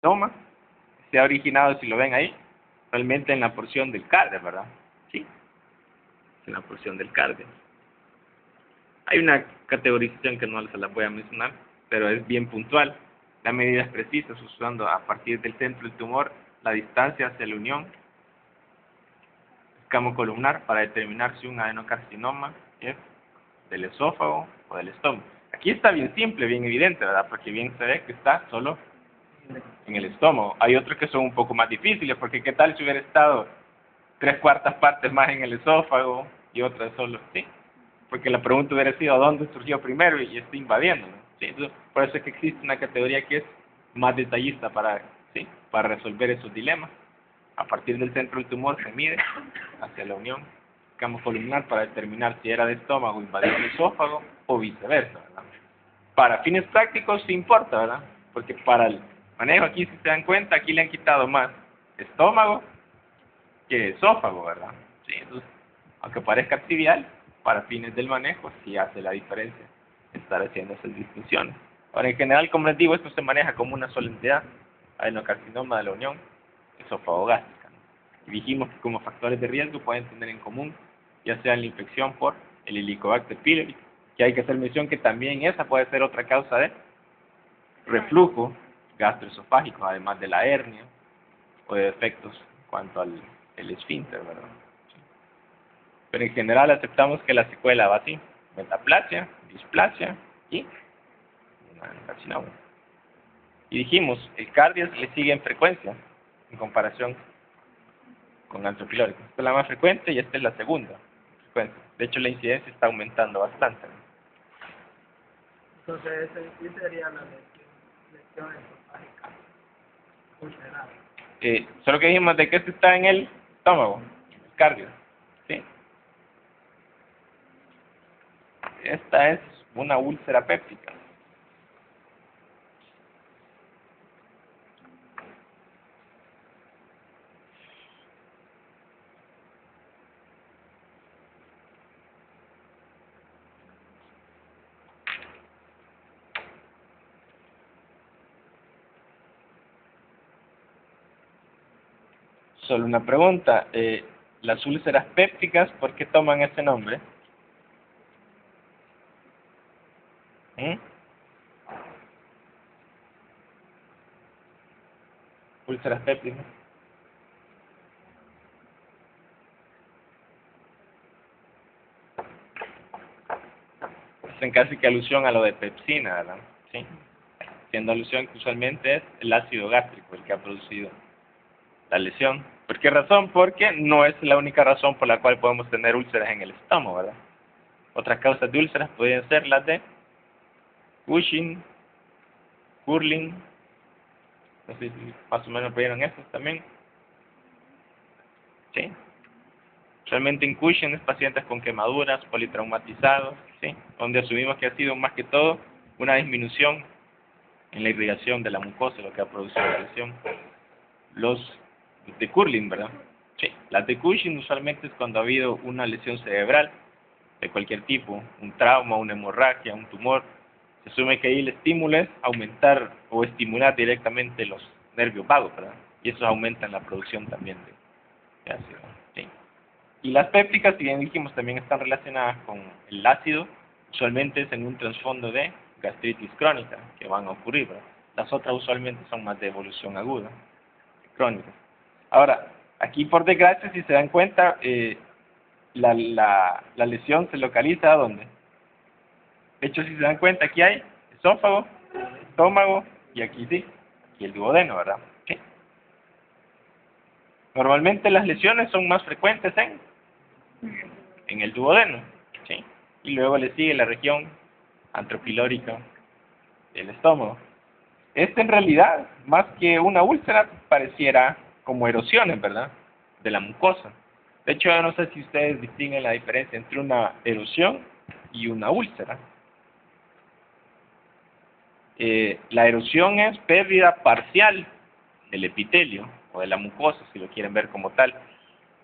carcinoma se ha originado, si lo ven ahí, realmente en la porción del cardio, ¿verdad? Sí, en la porción del cardio. Hay una categorización que no se la voy a mencionar, pero es bien puntual. Da medidas precisas usando a partir del centro del tumor la distancia hacia la unión escamocolumnar para determinar si un adenocarcinoma es del esófago o del estómago. Aquí está bien simple, bien evidente, ¿verdad? Porque bien se ve que está solo en el estómago. Hay otros que son un poco más difíciles, porque ¿qué tal si hubiera estado 3/4 partes más en el esófago y otras solo? Sí, porque la pregunta hubiera sido ¿dónde surgió primero? Y está invadiendo, ¿no? Sí, entonces, por eso es que existe una categoría que es más detallista para, sí, para resolver esos dilemas. A partir del centro del tumor se mide hacia la unión escamocolumnar para determinar si era de estómago invadió el esófago o viceversa, ¿verdad? Para fines prácticos sí importa, ¿verdad? Porque para el manejo aquí, si se dan cuenta, aquí le han quitado más estómago que esófago, ¿verdad? Sí, entonces, aunque parezca trivial, para fines del manejo sí hace la diferencia estar haciendo esas distinciones. Ahora, en general, como les digo, esto se maneja como una sola entidad, adenocarcinoma de la unión esófago-gástrica, ¿no? Y dijimos que como factores de riesgo pueden tener en común, ya sea la infección por el Helicobacter pylori, que hay que hacer mención que también esa puede ser otra causa de reflujo gastroesofágico, además de la hernia o de defectos en cuanto al el esfínter, ¿verdad? Pero en general aceptamos que la secuela va así: metaplasia, displasia y una carcinoma. Y dijimos, el cardio le sigue en frecuencia en comparación con antro pilórico. Esta es la más frecuente y esta es la segunda frecuencia. De hecho, la incidencia está aumentando bastante, ¿no? Entonces, esa sería la lesión esofágica funcional. Solo que dijimos de que este está en el estómago, el cardio, ¿sí? Esta es una úlcera péptica. Solo una pregunta, las úlceras pépticas, ¿por qué toman ese nombre? ¿Mm? Úlceras pépticas. Hacen casi que alusión a lo de pepsina, ¿verdad? Sí. Haciendo alusión que usualmente es el ácido gástrico el que ha producido la lesión. ¿Por qué razón? Porque no es la única razón por la cual podemos tener úlceras en el estómago, ¿verdad? Otras causas de úlceras pueden ser las de Cushing, Curling, no sé si más o menos vieron esas también. Sí. Usualmente en Cushing es pacientes con quemaduras, politraumatizados, ¿sí? Donde asumimos que ha sido más que todo una disminución en la irrigación de la mucosa, lo que ha producido la lesión. Los de Curling, ¿verdad? Sí. Las de Cushing usualmente es cuando ha habido una lesión cerebral de cualquier tipo, un trauma, una hemorragia, un tumor. Se asume que ahí el estímulo es aumentar o estimular directamente los nervios vagos, ¿verdad? Y eso aumenta la producción también de ácido, ¿sí? Y las pépticas, si bien dijimos, también están relacionadas con el ácido, usualmente es en un trasfondo de gastritis crónica que van a ocurrir, ¿verdad? Las otras usualmente son más de evolución aguda, crónica. Ahora, aquí por desgracia, si se dan cuenta, la lesión se localiza ¿dónde? De hecho, si se dan cuenta, aquí hay esófago, estómago y aquí sí, aquí el duodeno, ¿verdad? Sí. Normalmente las lesiones son más frecuentes en el duodeno, ¿sí? Y luego le sigue la región antropilórica del estómago. En realidad, más que una úlcera, pareciera como erosiones, ¿verdad? De la mucosa. De hecho, yo no sé si ustedes distinguen la diferencia entre una erosión y una úlcera. La erosión es pérdida parcial del epitelio o de la mucosa, si lo quieren ver como tal.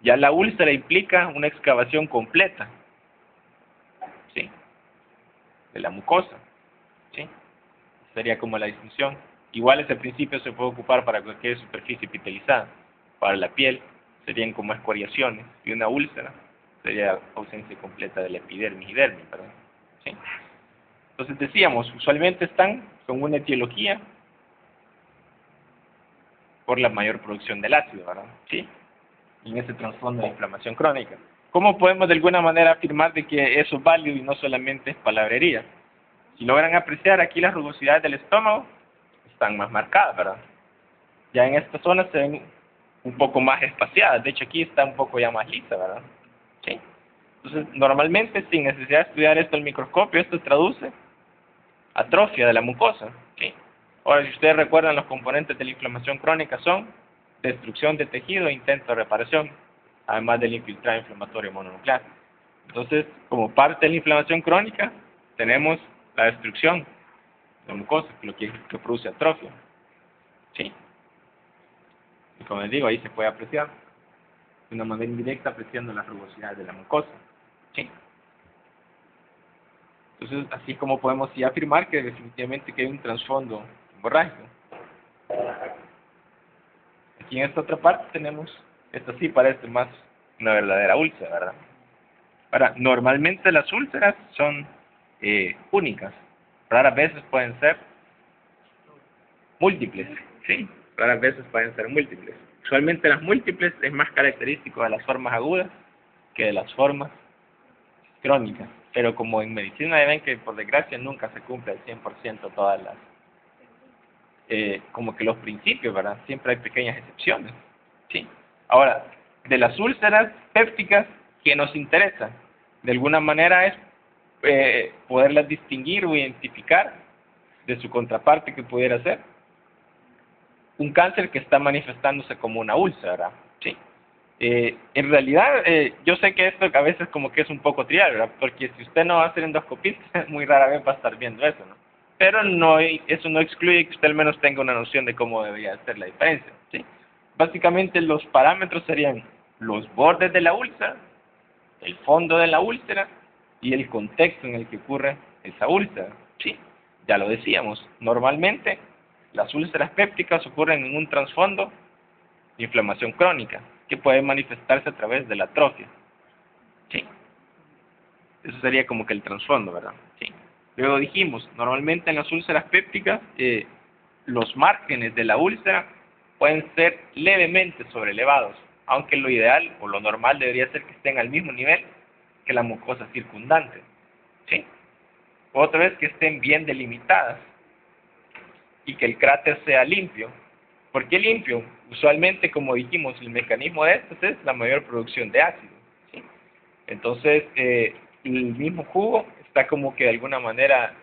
Ya la úlcera implica una excavación completa, ¿sí? De la mucosa, ¿sí? Sería como la distinción. Igual ese principio se puede ocupar para cualquier superficie epitelizada. Para la piel serían como escoriaciones, y una úlcera sería ausencia completa de la epidermis y dermis, ¿verdad? ¿Sí? Entonces decíamos, usualmente están con una etiología por la mayor producción del ácido, ¿verdad? ¿Sí? En ese trasfondo de inflamación crónica. ¿Cómo podemos de alguna manera afirmar de que eso es válido y no solamente es palabrería? Si logran apreciar aquí las rugosidades del estómago, están más marcadas, ¿verdad? Ya en esta zona se ven un poco más espaciadas, de hecho aquí está un poco ya más lisa, ¿verdad? ¿Sí? Entonces, normalmente sin necesidad de estudiar esto al microscopio, esto traduce atrofia de la mucosa, ¿sí? Ahora, si ustedes recuerdan, los componentes de la inflamación crónica son destrucción de tejido e intento de reparación, además del infiltrado inflamatorio mononuclear. Entonces, como parte de la inflamación crónica, tenemos la destrucción de la mucosa, lo que produce atrofia, ¿sí? Y como les digo, ahí se puede apreciar de una manera indirecta apreciando las rugosidades de la mucosa, ¿sí? Entonces, así es como podemos ya afirmar que definitivamente que hay un trasfondo hemorrágico. Aquí en esta otra parte tenemos, esta sí parece más una verdadera úlcera, ¿verdad? Ahora, normalmente las úlceras son únicas, raras veces pueden ser múltiples, ¿sí? Raras veces pueden ser múltiples. Usualmente las múltiples es más característico de las formas agudas que de las formas crónicas. Pero como en medicina ven que por desgracia nunca se cumple al 100% todas las, como que los principios, ¿verdad? Siempre hay pequeñas excepciones, ¿sí? Ahora, de las úlceras pépticas, ¿qué nos interesa? De alguna manera es poderlas distinguir o identificar de su contraparte que pudiera ser un cáncer que está manifestándose como una úlcera, ¿verdad? ¿Sí? En realidad, yo sé que esto a veces como que es un poco trivial, ¿verdad? Porque si usted no va a hacer endoscopista, muy rara vez va a estar viendo eso, ¿no? Pero no, eso no excluye que usted al menos tenga una noción de cómo debería ser la diferencia, ¿sí? Básicamente los parámetros serían los bordes de la úlcera, el fondo de la úlcera y el contexto en el que ocurre esa úlcera, ¿sí? Ya lo decíamos, normalmente las úlceras pépticas ocurren en un trasfondo de inflamación crónica, que puede manifestarse a través de la atrofia, ¿sí? Eso sería como que el trasfondo, ¿verdad? Sí. Luego dijimos, normalmente en las úlceras pépticas, los márgenes de la úlcera pueden ser levemente sobrelevados, aunque lo ideal o lo normal debería ser que estén al mismo nivel que la mucosa circundante, ¿sí? Otra vez que estén bien delimitadas y que el cráter sea limpio. ¿Por qué limpio? Usualmente, como dijimos, el mecanismo de estos es la mayor producción de ácido, ¿sí? Entonces, el mismo jugo está como que de alguna manera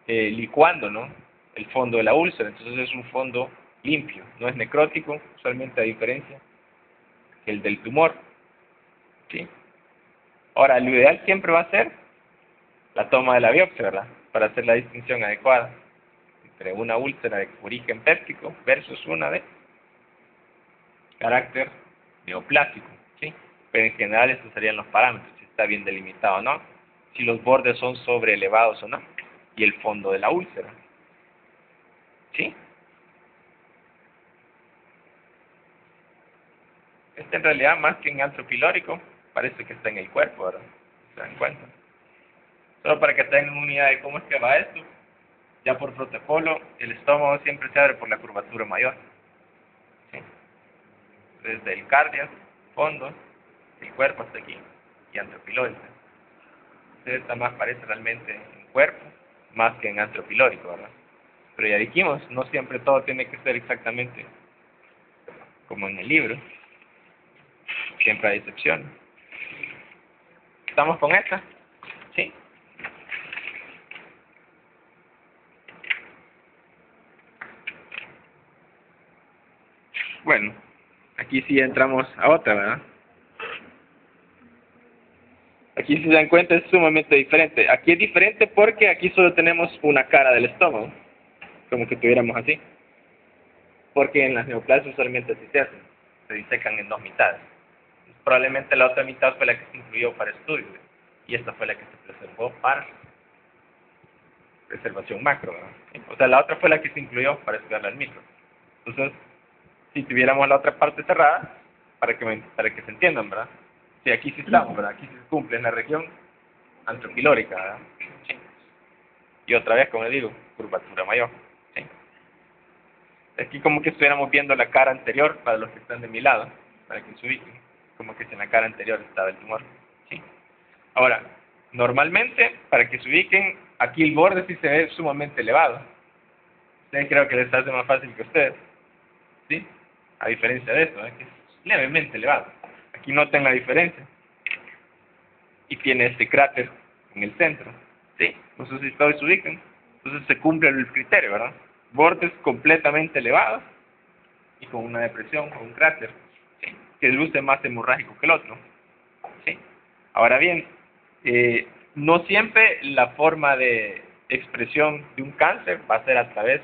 licuando, ¿no?, el fondo de la úlcera. Entonces es un fondo limpio, no es necrótico, usualmente a diferencia que el del tumor, ¿sí? Ahora, lo ideal siempre va a ser la toma de la biopsia, ¿verdad? Para hacer la distinción adecuada entre una úlcera de origen péptico versus una de carácter neoplásico, ¿sí? Pero en general estos serían los parámetros, si está bien delimitado o no, si los bordes son sobreelevados o no, y el fondo de la úlcera, ¿sí? Este en realidad, más que en antropilórico, parece que está en el cuerpo, ¿verdad? ¿Se dan cuenta? Solo para que tengan una idea de cómo es que va esto, ya por protocolo, el estómago siempre se abre por la curvatura mayor, ¿sí? Desde el cardio, fondo, el cuerpo hasta aquí, y antropilórico. Entonces esta más parece realmente en cuerpo, más que en antropilórico, ¿verdad? Pero ya dijimos, no siempre todo tiene que ser exactamente como en el libro, siempre hay excepciones. ¿Estamos con esta? ¿Sí? Bueno, aquí sí entramos a otra, ¿verdad? Aquí si se dan cuenta es sumamente diferente. Aquí es diferente porque aquí solo tenemos una cara del estómago, como que tuviéramos así. Porque en las neoplasias usualmente así se disecan en dos mitades. Probablemente la otra mitad fue la que se incluyó para estudio y esta fue la que se preservó para preservación macro, ¿verdad? Sí. O sea, la otra fue la que se incluyó para estudiar el micro. Entonces, si tuviéramos la otra parte cerrada, para que se entiendan, ¿verdad? Sí, aquí sí estamos, ¿verdad? Aquí sí se cumple en la región antropilórica, ¿verdad? Sí. Y otra vez, como les digo, curvatura mayor. ¿Sí? Aquí como que estuviéramos viendo la cara anterior para los que están de mi lado, para que se ubiquen. Como que si en la cara anterior estaba el tumor. ¿Sí? Ahora, normalmente, para que se ubiquen, aquí el borde sí se ve sumamente elevado. Ustedes creo que les hace más fácil que ustedes. ¿Sí? A diferencia de esto, que es levemente elevado. Aquí noten la diferencia. Y tiene este cráter en el centro. ¿Sí? No sé si todos se ubican. Entonces se cumple el criterio, ¿verdad? Bordes completamente elevados y con una depresión, con un cráter, ¿sí? Que luce más hemorrágico que el otro. ¿Sí? Ahora bien, no siempre la forma de expresión de un cáncer va a ser a través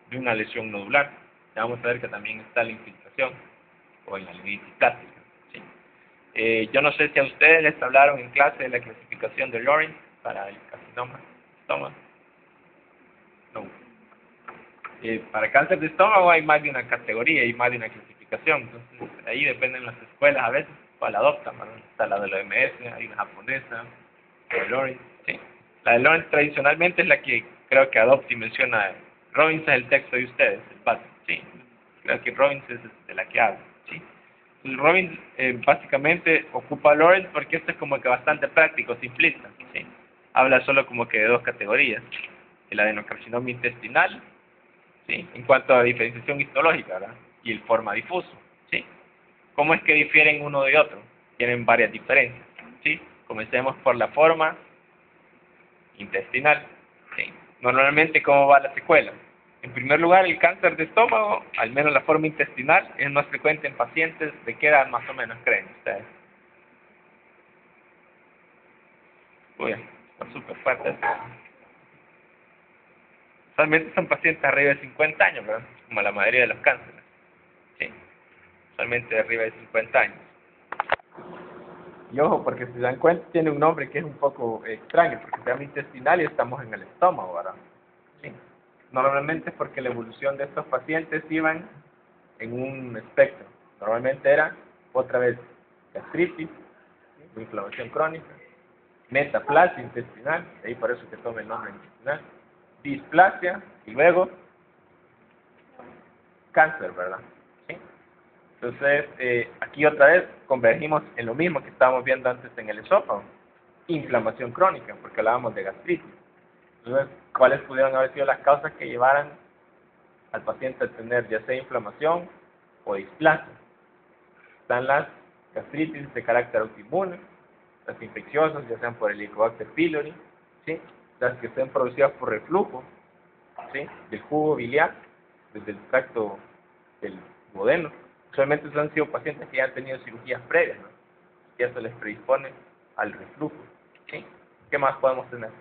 de una lesión nodular. Ya vamos a ver que también está la infiltración o en la limitación plástica. ¿Sí? Yo no sé si a ustedes les hablaron en clase de la clasificación de Lawrence para el carcinoma de estómago. No. Para cáncer de estómago hay más de una categoría y más de una clasificación. Entonces, ahí dependen las escuelas a veces, cuál adoptan, ¿verdad? Está la de la OMS, hay una japonesa, la de Lawrence, ¿sí? La de Lawrence tradicionalmente es la que creo que adopta y menciona. Robbins es el texto de ustedes, el básico, ¿sí? Creo que Robbins es de la que habla, ¿sí? Robbins básicamente ocupa a Lawrence porque esto es como que bastante práctico, simplista, ¿sí? Habla solo como que de dos categorías, el adenocarcinoma intestinal, ¿sí? En cuanto a diferenciación histológica, ¿verdad? Y el forma difuso, ¿sí? ¿Cómo es que difieren uno de otro? Tienen varias diferencias, ¿sí? Comencemos por la forma intestinal, ¿sí? Normalmente, ¿cómo va la secuela? En primer lugar, el cáncer de estómago, al menos la forma intestinal, es más frecuente en pacientes de qué edad más o menos creen ustedes. Uy, está súper fuerte esto. Usualmente son pacientes arriba de 50 años, ¿verdad? Como la mayoría de los cánceres, ¿sí? Usualmente arriba de 50 años. Y ojo, porque si se dan cuenta, tiene un nombre que es un poco extraño, porque se llama intestinal y estamos en el estómago, ¿verdad? Sí. Normalmente es porque la evolución de estos pacientes iban en un espectro. Normalmente era, otra vez, gastritis, ¿sí? Inflamación crónica, metaplasia intestinal, de ahí por eso que toma el nombre intestinal, displasia y luego cáncer, ¿verdad? ¿Sí? Entonces, aquí otra vez convergimos en lo mismo que estábamos viendo antes en el esófago. Inflamación crónica, porque hablábamos de gastritis. Entonces, ¿cuáles pudieron haber sido las causas que llevaran al paciente a tener ya sea inflamación o displasia? Están las gastritis de carácter autoinmune, las infecciosas, ya sean por el Helicobacter pylori, ¿sí? Las que estén producidas por reflujo, ¿sí? Del jugo biliar, desde el tracto del duodeno. Usualmente han sido pacientes que ya han tenido cirugías previas, ¿no? Y eso les predispone al reflujo, ¿sí? ¿Qué más podemos tener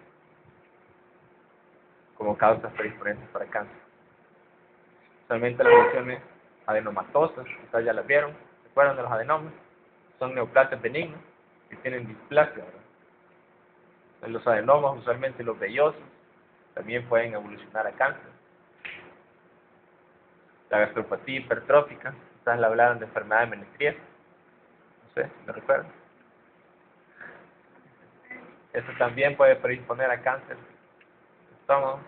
como causas predisponentes para cáncer? Usualmente las lesiones adenomatosas, quizás ya las vieron, ¿se acuerdan de los adenomas? Son neoplasias benignas que tienen displasia, ¿verdad? En los adenomas, usualmente los vellosos, también pueden evolucionar a cáncer. La gastropatía hipertrófica, quizás le hablaron de enfermedad de Menetrier, no sé si lo recuerdan. Eso también puede predisponer a cáncer de estómago.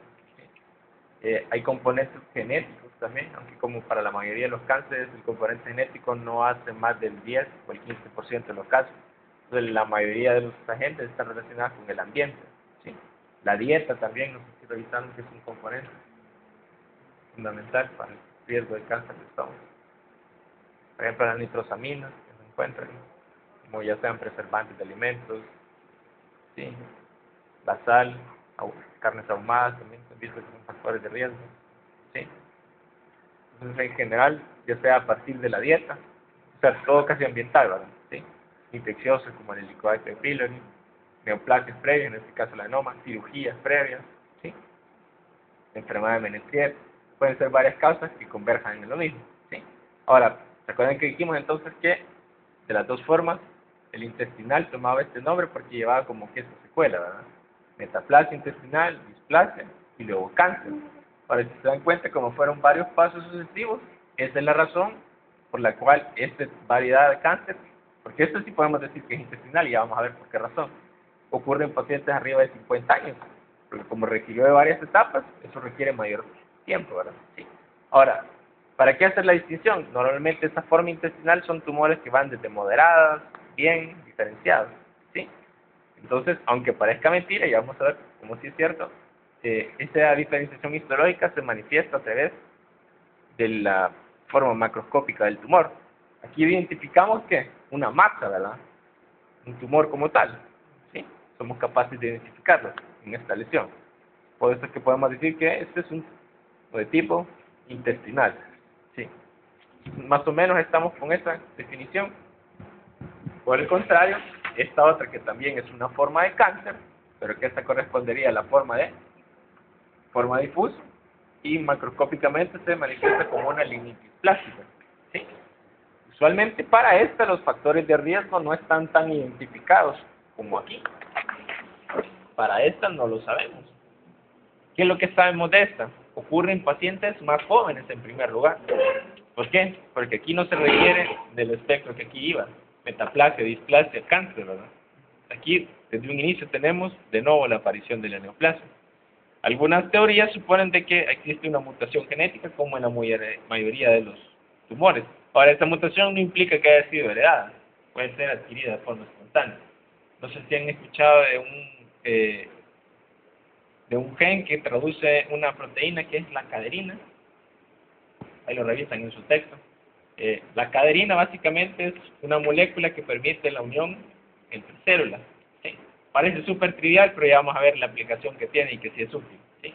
Hay componentes genéticos también, aunque como para la mayoría de los cánceres el componente genético no hace más del 10 o el 15% de los casos. Entonces la mayoría de los agentes están relacionados con el ambiente, ¿sí? La dieta también, nos estoy revisando que es un componente fundamental para el riesgo de cáncer de estómago. Por ejemplo, las nitrosaminas que se encuentran, como ya sean preservantes de alimentos, ¿sí? La sal, carnes ahumadas también se han visto que son factores de riesgo, ¿sí? Entonces, en general, ya sea a partir de la dieta, o sea, todo casi ambiental, ¿verdad? ¿Sí? Infecciosos como el Helicobacter pylori, neoplasias previas, en este caso la adenoma, cirugías previas, ¿sí? Enfermedad de Menetrier, pueden ser varias causas que converjan en lo mismo, ¿sí? Ahora, ¿recuerdan que dijimos entonces que de las dos formas, el intestinal tomaba este nombre porque llevaba como que esa secuela, ¿verdad? Metaplasia intestinal, displasia, y luego cáncer. Ahora, si se dan cuenta, como fueron varios pasos sucesivos, esa es la razón por la cual esta variedad de cáncer, porque esto sí podemos decir que es intestinal, y ya vamos a ver por qué razón, ocurre en pacientes arriba de 50 años, porque como requirió de varias etapas, eso requiere mayor tiempo, ¿verdad? Sí. Ahora, ¿para qué hacer la distinción? Normalmente esta forma intestinal son tumores que van desde moderadas, bien diferenciados, ¿sí? Entonces, aunque parezca mentira, ya vamos a ver cómo sí es cierto, esta diferenciación histológica se manifiesta a través de la forma macroscópica del tumor. Aquí identificamos que una masa, ¿verdad? Un tumor como tal, ¿sí? Somos capaces de identificarlo en esta lesión. Por eso es que podemos decir que este es un de tipo intestinal, ¿sí? Más o menos estamos con esa definición. Por el contrario, esta otra que también es una forma de cáncer, pero que esta correspondería a la forma difusa, y macroscópicamente se manifiesta como una linitis plástica, ¿sí? Usualmente para esta los factores de riesgo no están tan identificados como aquí. Para esta no lo sabemos. ¿Qué es lo que sabemos de esta? Ocurre en pacientes más jóvenes en primer lugar. ¿Por qué? Porque aquí no se requiere del espectro que aquí iba. Metaplasia, displasia, cáncer, ¿verdad? Aquí, desde un inicio, tenemos de nuevo la aparición de la neoplasia. Algunas teorías suponen de que existe una mutación genética, como en la mayoría de los tumores. Ahora, esta mutación no implica que haya sido heredada. Puede ser adquirida de forma espontánea. No sé si han escuchado de un gen que traduce una proteína que es la caderina. Ahí lo revisan en su texto. La caderina básicamente es una molécula que permite la unión entre células, ¿sí? Parece súper trivial, pero ya vamos a ver la aplicación que tiene y que sí es útil, ¿sí?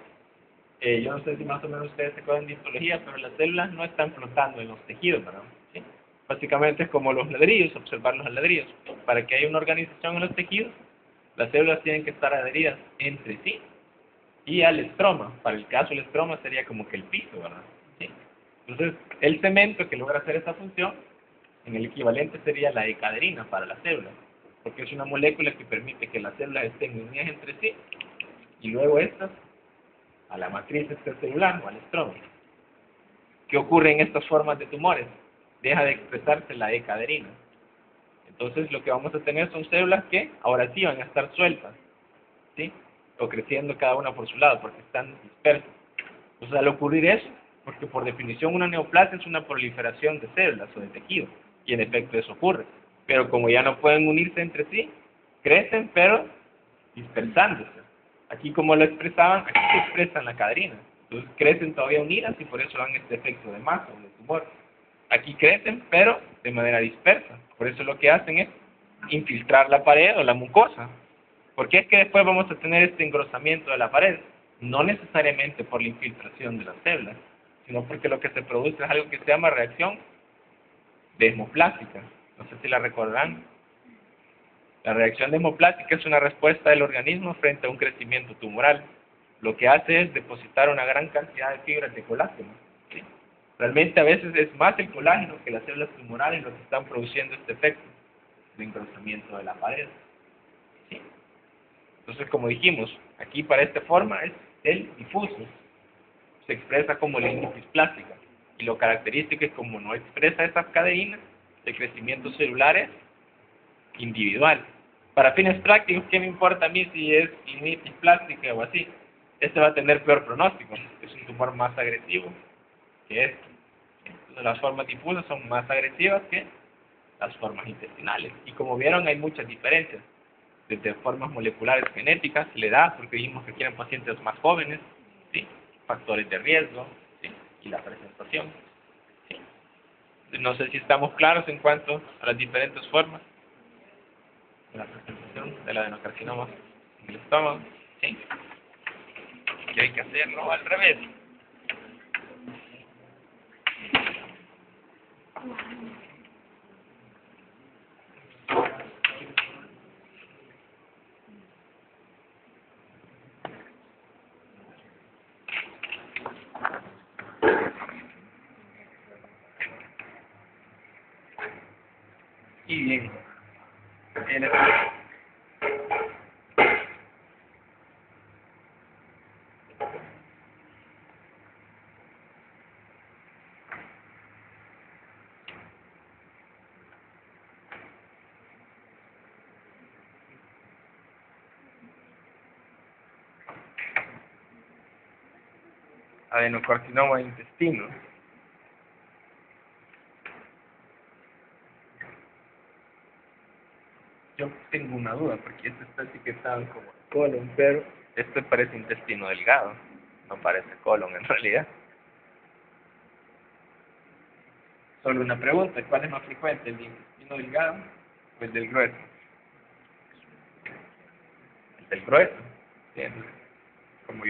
Yo no sé si más o menos ustedes se acuerdan de histología, pero las células no están flotando en los tejidos, ¿verdad? ¿Sí? Básicamente es como los ladrillos, observar los ladrillos. Para que haya una organización en los tejidos, las células tienen que estar adheridas entre sí y al estroma. Para el caso del estroma sería como que el piso, ¿verdad? ¿Sí? Entonces, el cemento que logra hacer esa función, en el equivalente sería la decaderina para las células, porque es una molécula que permite que las células estén unidas entre sí y luego estas a la matriz extracelular o al estroma. ¿Qué ocurre en estas formas de tumores? Deja de expresarse la decaderina. Entonces, lo que vamos a tener son células que ahora sí van a estar sueltas, ¿sí? O creciendo cada una por su lado, porque están dispersas. Entonces, al ocurrir eso, porque por definición una neoplasia es una proliferación de células o de tejidos, y en efecto eso ocurre. Pero como ya no pueden unirse entre sí, crecen pero dispersándose. Aquí como lo expresaban, aquí se expresa en la caderina. Entonces crecen todavía unidas y por eso dan este efecto de masa o de tumor. Aquí crecen pero de manera dispersa. Por eso lo que hacen es infiltrar la pared o la mucosa. Porque es que después vamos a tener este engrosamiento de la pared. No necesariamente por la infiltración de las células, sino porque lo que se produce es algo que se llama reacción desmoplástica. No sé si la recordarán. La reacción desmoplástica es una respuesta del organismo frente a un crecimiento tumoral. Lo que hace es depositar una gran cantidad de fibras de colágeno, ¿sí? Realmente a veces es más el colágeno que las células tumorales lo que están produciendo este efecto de engrosamiento de la pared, ¿sí? Entonces, como dijimos, aquí para esta forma es el difuso. Se expresa como linitis plástica. Y lo característico es como no expresa esas cadeninas, el crecimiento celular es individual. Para fines prácticos, ¿qué me importa a mí si es linitis plástica o así? Este va a tener peor pronóstico. Es un tumor más agresivo que este. Entonces, las formas difusas son más agresivas que las formas intestinales. Y como vieron, hay muchas diferencias. Desde formas moleculares genéticas, la edad, porque vimos que quieren pacientes más jóvenes, ¿sí? Factores de riesgo, ¿sí? Y la presentación, ¿sí? No sé si estamos claros en cuanto a las diferentes formas de la presentación del adenocarcinoma en el estómago, ¿sí? Que hay que hacerlo al revés. Y bien, adenocarcinoma de intestino. Yo tengo una duda, porque este está etiquetado como colon, pero este parece intestino delgado, no parece colon en realidad. Solo una pregunta, ¿cuál es más frecuente, el intestino delgado o el del grueso? El del grueso. Sí, entonces, como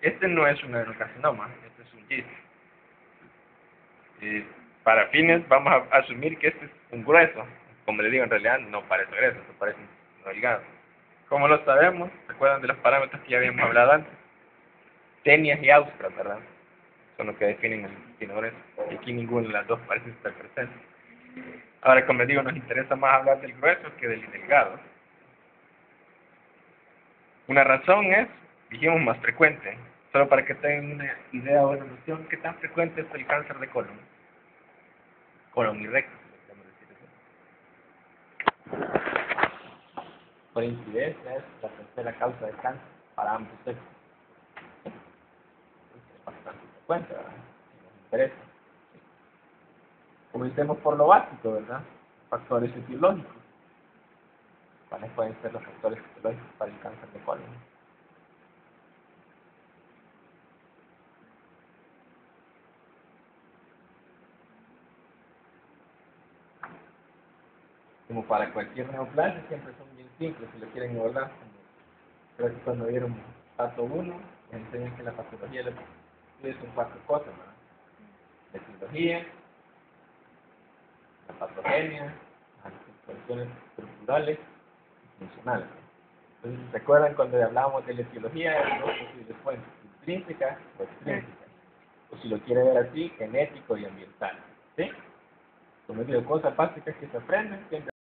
este no es un adenocarcinoma, este es un GIST. Para fines vamos a asumir que este es un grueso. Como le digo, en realidad no parece grueso, esto parece un intestino delgado. ¿Cómo lo sabemos? ¿Recuerdan de los parámetros que ya habíamos hablado antes? Tenias y austras, ¿verdad? Son los que definen el intestino grueso. Y aquí ninguna de las dos parece estar presente. Ahora, como les digo, nos interesa más hablar del grueso que del delgado. Una razón es, dijimos, más frecuente. Solo para que tengan una idea o una noción, ¿qué tan frecuente es el cáncer de colon? Colon y recto, si lo queremos decir así. Por incidencia es la tercera causa de cáncer para ambos sexos. Es bastante frecuente, ¿verdad? Si nos interesa. Comencemos por lo básico, ¿verdad? Factores etiológicos. ¿Cuáles pueden ser los factores etiológicos para el cáncer de colon? Como para cualquier neoplasia, siempre son bien simples, si lo quieren abordar. Creo que cuando vieron paso 1, les enseñan que la patología de los estudios son 4 cosas, ¿verdad? La etiología, la patogenia, las cuestiones estructurales y funcionales. Entonces, ¿recuerdan cuando hablábamos de la etiología? Hay dos posibles fuentes, intrínsecas o extrínsecas. O si lo quiere ver así, genético y ambiental. ¿Sí? Como digo, cosas básicas que se aprenden, siempre